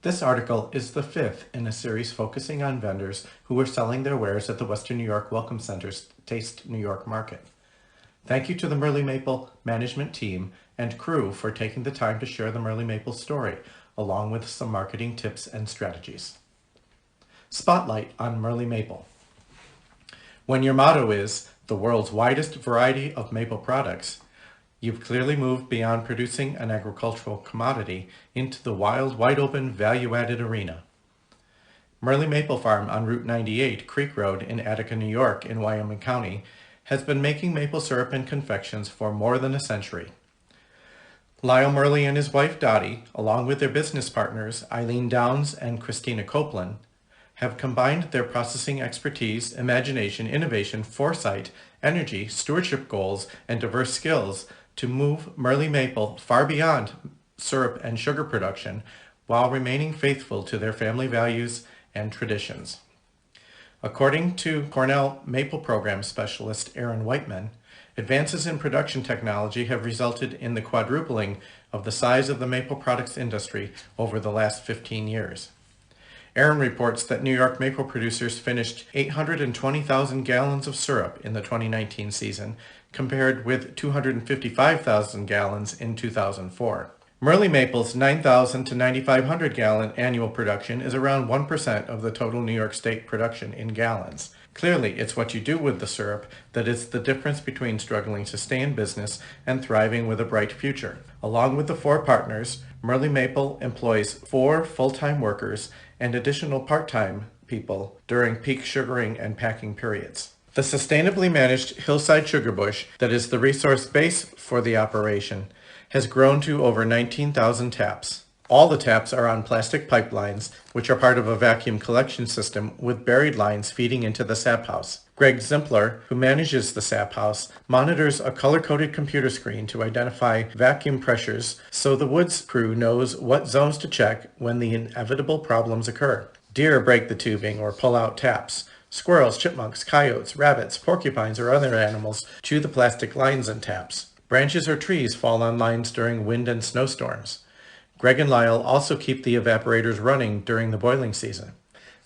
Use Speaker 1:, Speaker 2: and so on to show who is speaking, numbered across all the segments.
Speaker 1: This article is the fifth in a series focusing on vendors who are selling their wares at the Western New York Welcome Center's Taste New York Market. Thank you to the Merle Maple management team and crew for taking the time to share the Merle Maple story, along with some marketing tips and strategies. Spotlight on Merle Maple. When your motto is the world's widest variety of maple products, you've clearly moved beyond producing an agricultural commodity into the wild, wide-open, value-added arena. Merle Maple Farm on Route 98, Creek Road in Attica, New York in Wyoming County has been making maple syrup and confections for more than a century. Lyle Merle and his wife Dottie, along with their business partners Eileen Downs and Christina Copeland, have combined their processing expertise, imagination, innovation, foresight, energy, stewardship goals, and diverse skills to move Merle Maple far beyond syrup and sugar production while remaining faithful to their family values and traditions. According to Cornell Maple Program Specialist Aaron Whiteman, advances in production technology have resulted in the quadrupling of the size of the maple products industry over the last 15 years. Aaron reports that New York maple producers finished 820,000 gallons of syrup in the 2019 season, compared with 255,000 gallons in 2004. Merle Maple's 9,000 to 9,500 gallon annual production is around 1% of the total New York State production in gallons. Clearly, it's what you do with the syrup that is the difference between struggling to stay in business and thriving with a bright future. Along with the four partners, Merle Maple employs 4 full-time workers and additional part-time people during peak sugaring and packing periods. The sustainably managed hillside sugar bush that is the resource base for the operation has grown to over 19,000 taps. All the taps are on plastic pipelines, which are part of a vacuum collection system with buried lines feeding into the sap house. Greg Zimpler, who manages the sap house, monitors a color-coded computer screen to identify vacuum pressures so the woods crew knows what zones to check when the inevitable problems occur. Deer break the tubing or pull out taps. Squirrels, chipmunks, coyotes, rabbits, porcupines, or other animals chew the plastic lines and taps. Branches or trees fall on lines during wind and snowstorms. Greg and Lyle also keep the evaporators running during the boiling season.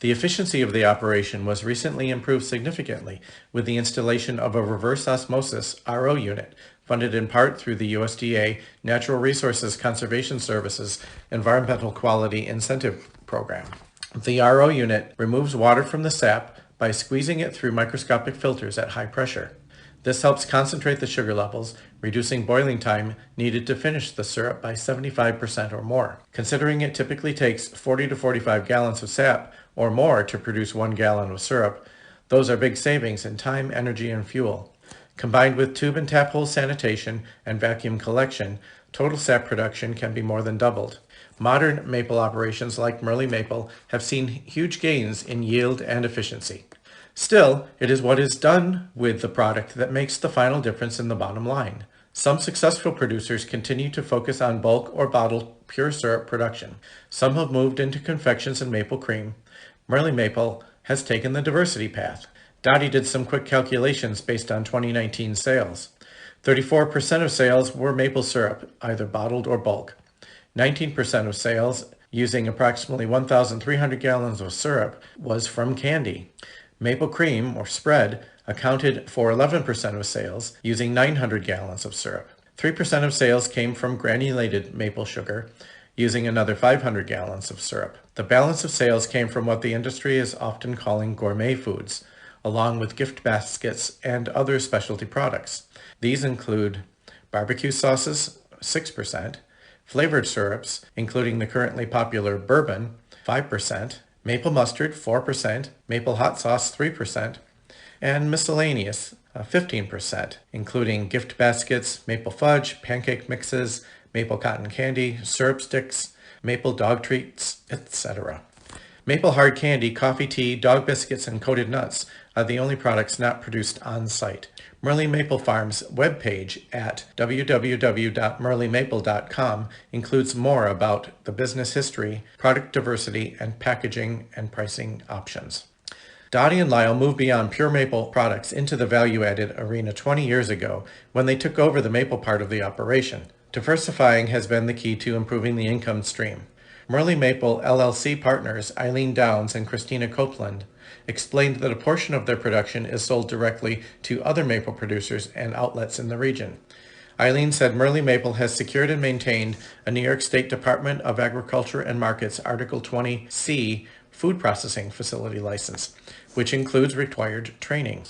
Speaker 1: The efficiency of the operation was recently improved significantly with the installation of a reverse osmosis RO unit, funded in part through the USDA Natural Resources Conservation Services Environmental Quality Incentive Program. The RO unit removes water from the sap by squeezing it through microscopic filters at high pressure. This helps concentrate the sugar levels, reducing boiling time needed to finish the syrup by 75% or more. Considering it typically takes 40 to 45 gallons of sap or more to produce 1 gallon of syrup, those are big savings in time, energy, and fuel. Combined with tube and tap hole sanitation and vacuum collection, total sap production can be more than doubled. Modern maple operations like Merle Maple have seen huge gains in yield and efficiency. Still, it is what is done with the product that makes the final difference in the bottom line. Some successful producers continue to focus on bulk or bottled pure syrup production. Some have moved into confections and maple cream. Merle Maple has taken the diversity path. Dottie did some quick calculations based on 2019 sales. 34% of sales were maple syrup, either bottled or bulk. 19% of sales, using approximately 1,300 gallons of syrup, was from candy. Maple cream, or spread, accounted for 11% of sales, using 900 gallons of syrup. 3% of sales came from granulated maple sugar, using another 500 gallons of syrup. The balance of sales came from what the industry is often calling gourmet foods, along with gift baskets and other specialty products. These include barbecue sauces, 6%, flavored syrups, including the currently popular bourbon, 5%, maple mustard, 4%, maple hot sauce, 3%, and miscellaneous, 15%, including gift baskets, maple fudge, pancake mixes, maple cotton candy, syrup sticks, maple dog treats, etc. Maple hard candy, coffee tea, dog biscuits, and coated nuts are the only products not produced on site. Merle Maple Farm's webpage at www.merlemaple.com includes more about the business history, product diversity, and packaging and pricing options. Dottie and Lyle moved beyond pure maple products into the value-added arena 20 years ago when they took over the maple part of the operation. Diversifying has been the key to improving the income stream. Merle Maple LLC partners Eileen Downs and Christina Copeland explained that a portion of their production is sold directly to other maple producers and outlets in the region. Eileen said Merle Maple has secured and maintained a New York State Department of Agriculture and Markets Article 20C food processing facility license, which includes required training.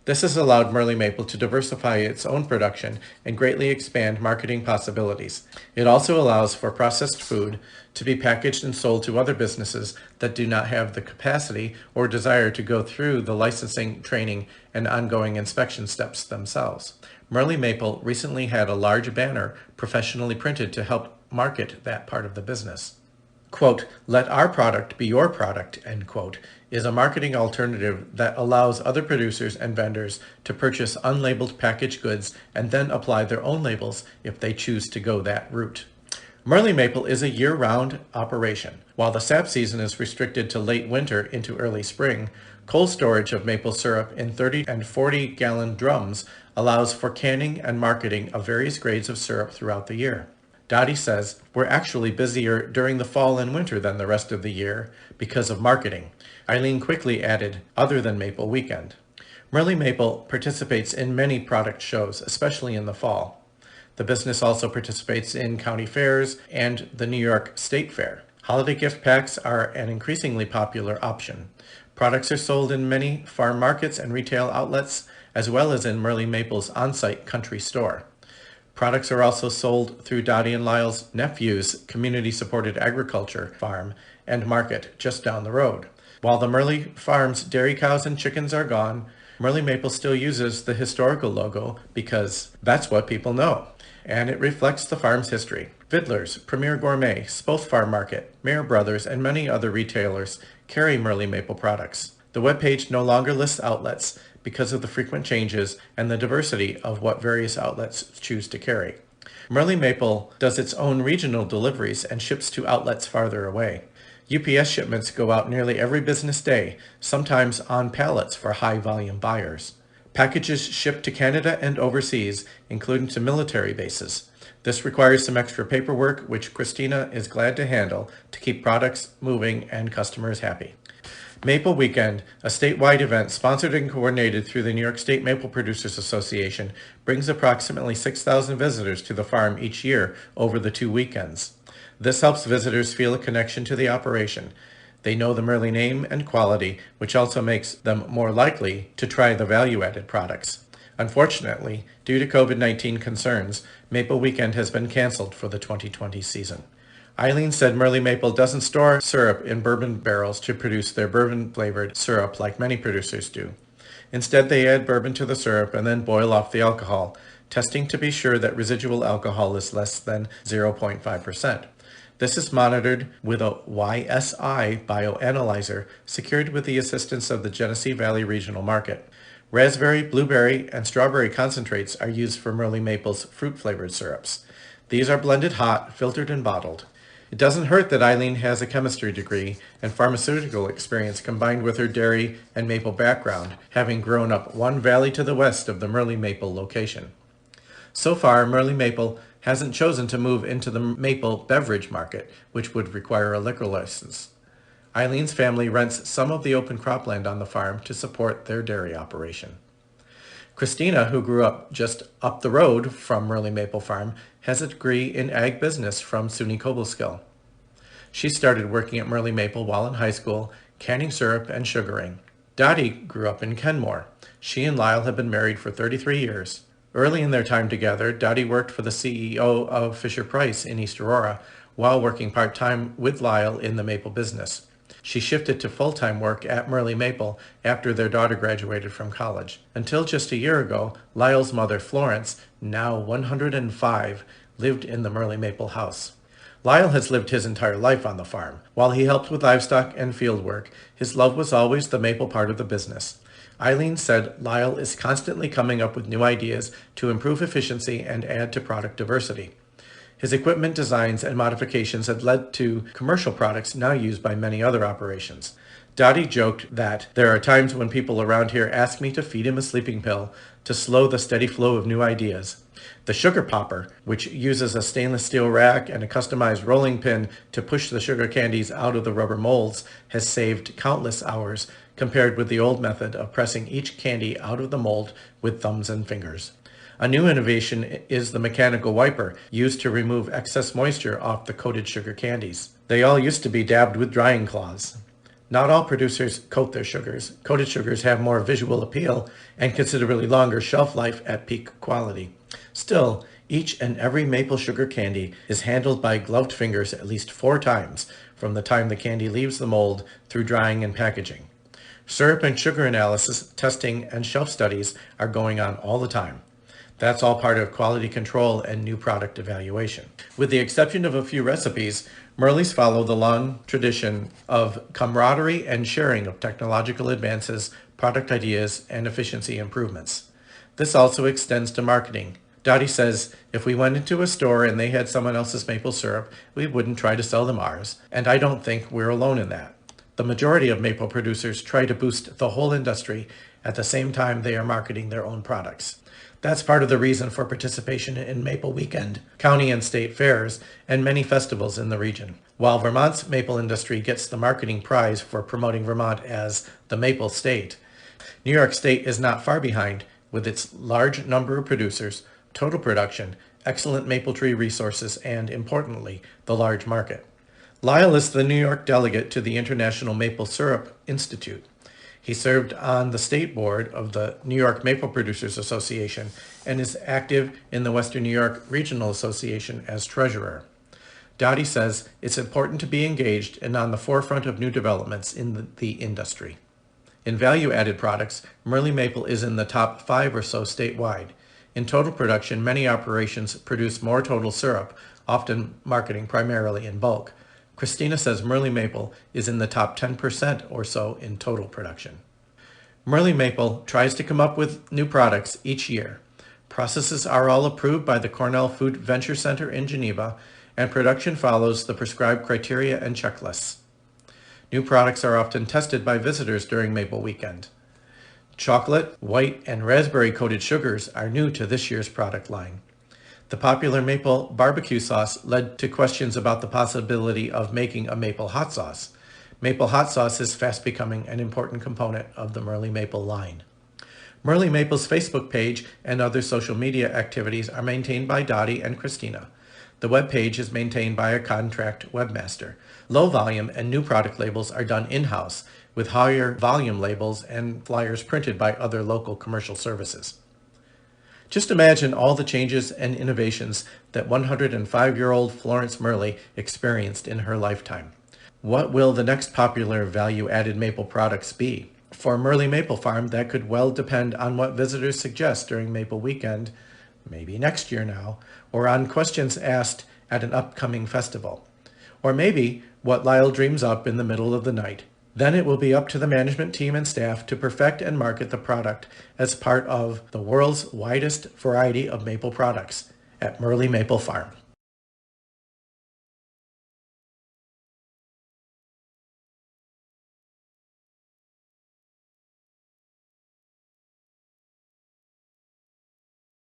Speaker 1: This has allowed Merle Maple to diversify its own production and greatly expand marketing possibilities. It also allows for processed food to be packaged and sold to other businesses that do not have the capacity or desire to go through the licensing, training, and ongoing inspection steps themselves. Merle Maple recently had a large banner professionally printed to help market that part of the business. Quote, "Let our product be your product," end quote, is a marketing alternative that allows other producers and vendors to purchase unlabeled packaged goods and then apply their own labels if they choose to go that route. Merle Maple is a year-round operation. While the sap season is restricted to late winter into early spring, cold storage of maple syrup in 30 and 40-gallon drums allows for canning and marketing of various grades of syrup throughout the year. Dottie says, "We're actually busier during the fall and winter than the rest of the year because of marketing." Eileen quickly added, "other than Maple Weekend." Merle Maple participates in many product shows, especially in the fall. The business also participates in county fairs and the New York State Fair. Holiday gift packs are an increasingly popular option. Products are sold in many farm markets and retail outlets, as well as in Merle Maple's on-site country store. Products are also sold through Dottie and Lyle's nephew's community-supported agriculture farm and market just down the road. While the Merle Farm's dairy cows and chickens are gone, Merle Maple still uses the historical logo because that's what people know, and it reflects the farm's history. Vidler's, Premier Gourmet, Spoth Farm Market, Mayer Brothers, and many other retailers carry Merle Maple products. The webpage no longer lists outlets because of the frequent changes and the diversity of what various outlets choose to carry. Merle Maple does its own regional deliveries and ships to outlets farther away. UPS shipments go out nearly every business day, sometimes on pallets for high-volume buyers. Packages ship to Canada and overseas, including to military bases. This requires some extra paperwork, which Christina is glad to handle to keep products moving and customers happy. Maple Weekend, a statewide event sponsored and coordinated through the New York State Maple Producers Association, brings approximately 6,000 visitors to the farm each year over the 2 weekends. This helps visitors feel a connection to the operation. They know the Merle name and quality, which also makes them more likely to try the value-added products. Unfortunately, due to COVID-19 concerns, Maple Weekend has been canceled for the 2020 season. Eileen said Merle Maple doesn't store syrup in bourbon barrels to produce their bourbon-flavored syrup like many producers do. Instead, they add bourbon to the syrup and then boil off the alcohol, testing to be sure that residual alcohol is less than 0.5%. This is monitored with a YSI bioanalyzer secured with the assistance of the Genesee Valley Regional Market. Raspberry, blueberry, and strawberry concentrates are used for Merle Maple's fruit-flavored syrups. These are blended hot, filtered, and bottled. It doesn't hurt that Eileen has a chemistry degree and pharmaceutical experience combined with her dairy and maple background, having grown up one valley to the west of the Merle Maple location. So far, Merle Maple hasn't chosen to move into the maple beverage market, which would require a liquor license. Eileen's family rents some of the open cropland on the farm to support their dairy operation. Christina, who grew up just up the road from Merle Maple Farm, has a degree in ag business from SUNY Cobleskill. She started working at Merle Maple while in high school, canning syrup and sugaring. Dottie grew up in Kenmore. She and Lyle have been married for 33 years. Early in their time together, Dottie worked for the CEO of Fisher-Price in East Aurora while working part-time with Lyle in the maple business. She shifted to full-time work at Merle Maple after their daughter graduated from college. Until just a year ago, Lyle's mother, Florence, now 105, lived in the Merle Maple house. Lyle has lived his entire life on the farm. While he helped with livestock and field work, his love was always the maple part of the business. Eileen said Lyle is constantly coming up with new ideas to improve efficiency and add to product diversity. His equipment designs and modifications have led to commercial products now used by many other operations. Dottie joked that there are times when people around here ask me to feed him a sleeping pill to slow the steady flow of new ideas. The sugar popper, which uses a stainless steel rack and a customized rolling pin to push the sugar candies out of the rubber molds, has saved countless hours compared with the old method of pressing each candy out of the mold with thumbs and fingers. A new innovation is the mechanical wiper used to remove excess moisture off the coated sugar candies. They all used to be dabbed with drying cloths. Not all producers coat their sugars. Coated sugars have more visual appeal and considerably longer shelf life at peak quality. Still, each and every maple sugar candy is handled by gloved fingers at least 4 times from the time the candy leaves the mold through drying and packaging. Syrup and sugar analysis, testing, and shelf studies are going on all the time. That's all part of quality control and new product evaluation. With the exception of a few recipes, Merle's follow the long tradition of camaraderie and sharing of technological advances, product ideas, and efficiency improvements. This also extends to marketing. Dottie says, if we went into a store and they had someone else's maple syrup, we wouldn't try to sell them ours, and I don't think we're alone in that. The majority of maple producers try to boost the whole industry at the same time they are marketing their own products. That's part of the reason for participation in Maple Weekend, county and state fairs, and many festivals in the region. While Vermont's maple industry gets the marketing prize for promoting Vermont as the Maple State, New York State is not far behind with its large number of producers, total production, excellent maple tree resources, and, importantly, the large market. Lyle is the New York delegate to the International Maple Syrup Institute. He served on the state board of the New York Maple Producers Association and is active in the Western New York Regional Association as treasurer. Dottie says it's important to be engaged and on the forefront of new developments in the industry. In value-added products, Merle Maple is in the top 5 or so statewide. In total production, many operations produce more total syrup, often marketing primarily in bulk. Christina says Merle Maple is in the top 10% or so in total production. Merle Maple tries to come up with new products each year. Processes are all approved by the Cornell Food Venture Center in Geneva, and production follows the prescribed criteria and checklists. New products are often tested by visitors during Maple Weekend. Chocolate, white, and raspberry-coated sugars are new to this year's product line. The popular maple barbecue sauce led to questions about the possibility of making a maple hot sauce. Maple hot sauce is fast becoming an important component of the Merle Maple line. Merle Maple's Facebook page and other social media activities are maintained by Dottie and Christina. The web page is maintained by a contract webmaster. Low volume and new product labels are done in-house, with higher volume labels and flyers printed by other local commercial services. Just imagine all the changes and innovations that 105-year-old Florence Merle experienced in her lifetime. What will the next popular value-added maple products be? For Merle Maple Farm, that could well depend on what visitors suggest during Maple Weekend, maybe next year now, or on questions asked at an upcoming festival. Or maybe what Lyle dreams up in the middle of the night. Then it will be up to the management team and staff to perfect and market the product as part of the world's widest variety of maple products at Merle Maple Farm.